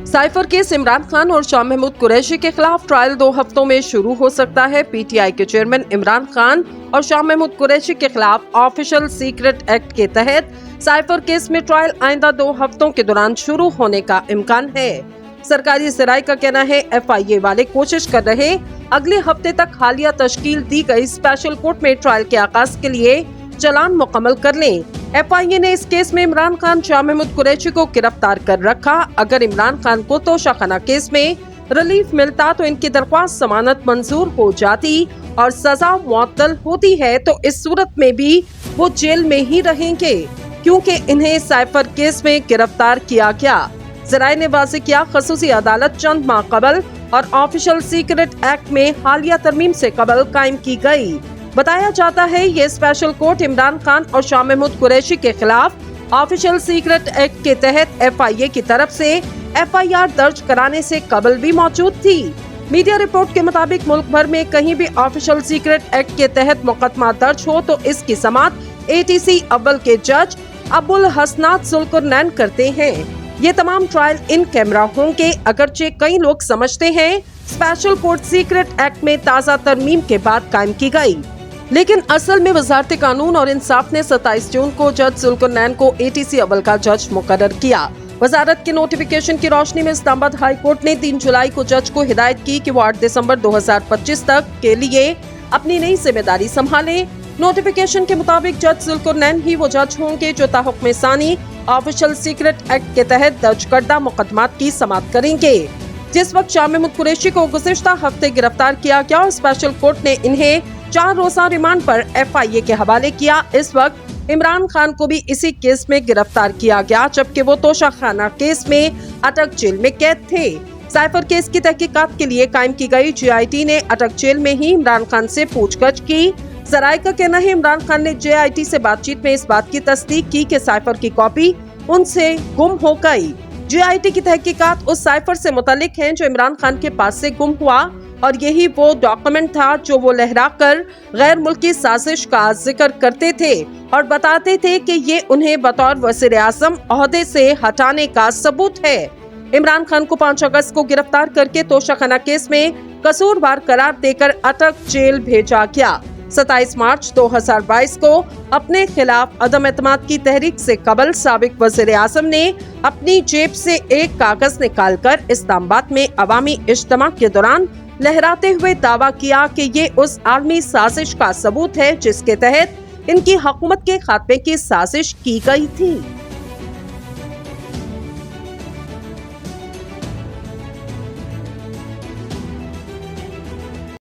Cipher case Imran Khan और शाह महमूद कुरैशी के खिलाफ ट्रायल 2 हफ्तों में शुरू हो सकता है। पीटीआई के चेयरमैन इमरान खान और शाह महमूद कुरैशी के खिलाफ ऑफिशियल सीक्रेट एक्ट के तहत साइफर केस में ट्रायल आइंदा 2 हफ्तों के दौरान शुरू होने का इम्कान है। सरकारी ज़राए का कहना है FIA वाले कोशिश कर रहे अगले हफ्ते तक हालिया तश्कील दी गई स्पेशल कोर्ट में ट्रायल के आगाज के लिए चालान मुकम्मल कर लें। FIA ने इस केस में इमरान खान, शाह महमूद कुरैशी को गिरफ्तार कर रखा। अगर इमरान खान को तोशाखाना केस में रिलीफ मिलता तो इनकी दरख्वास्त जमानत मंजूर हो जाती और सजा मुअत्तल होती है, तो इस सूरत में भी वो जेल में ही रहेंगे क्योंकि इन्हें साइफर केस में गिरफ्तार किया गया। ज़राए ने वाज़ेह किया, ख़ुसूसी अदालत चंद माह कबल और ऑफिशियल सीक्रेट एक्ट में हालिया तरमीम से कबल कायम की गई। बताया जाता है ये स्पेशल कोर्ट इमरान खान और शाह महमूद कुरैशी के खिलाफ ऑफिशियल सीक्रेट एक्ट के तहत FIA की तरफ से FIR दर्ज कराने से कबल भी मौजूद थी। मीडिया रिपोर्ट के मुताबिक मुल्क भर में कहीं भी ऑफिशियल सीक्रेट एक्ट के तहत मुकदमा दर्ज हो तो इसकी समाअत ATC अव्वल के जज अबुल हसनात जुल्करनैन करते हैं। ये तमाम ट्रायल इन कैमरा होंगे। अगरचे कई लोग समझते हैं स्पेशल कोर्ट सीक्रेट एक्ट में ताज़ा तरमीम के बाद कायम की गई, लेकिन असल में वजारत कानून और इंसाफ ने 27 जून को जज जुल्करनैन को ATC अव्वल का जज मुकर्रर किया। वजारत के नोटिफिकेशन की रोशनी में इस्लामाबाद हाई कोर्ट ने 3 जुलाई को जज को हिदायत की कि वो 8 दिसंबर 2025 तक के लिए अपनी नई जिम्मेदारी संभाले। नोटिफिकेशन के मुताबिक जज जुल्करनैन ही वो जज होंगे जो ताहुक्म सानी ऑफिशियल सीक्रेट एक्ट के तहत दर्ज करदा मुकदमात की समाअत करेंगे। जिस वक्त शाह महमूद कुरैशी को गुज़िश्ता हफ्ते गिरफ्तार किया गया और स्पेशल कोर्ट ने इन्हें 4 रोज़ा रिमांड पर FIA के हवाले किया, इस वक्त इमरान खान को भी इसी केस में गिरफ्तार किया गया, जबकि वो तोशाखाना केस में अटक जेल में कैद थे। साइफर केस की तहकीकात के लिए कायम की गई JIT ने अटक जेल में ही इमरान खान से पूछताछ की। ज़राए का कहना है इमरान खान ने JIT से बातचीत में इस बात की तस्दीक की कि साइफर की कॉपी उनसे गुम हो गई। JIT की तहकीकात उस साइफर से मुतालिक हैं जो इमरान खान के पास से गुम हुआ और यही वो डॉक्यूमेंट था जो वो लहराकर गैर मुल्की साजिश का जिक्र करते थे और बताते थे कि ये उन्हें बतौर वज़ीर-ए-आज़म ओहदे से हटाने का सबूत है। इमरान खान को 5 अगस्त को गिरफ्तार करके तोशाखाना केस में कसूरवार करार देकर अटक जेल भेजा गया। 27 मार्च 2022 को अपने खिलाफ अदम एतमाद की तहरीक से कबल साबिक वज़ीर-ए-आज़म ने अपनी जेब से एक कागज निकालकर इस्लामाबाद में अवामी इज्तिमा के दौरान लहराते हुए दावा किया कि ये उस आलमी साजिश का सबूत है जिसके तहत इनकी हुकूमत के खात्मे की साजिश की गई थी।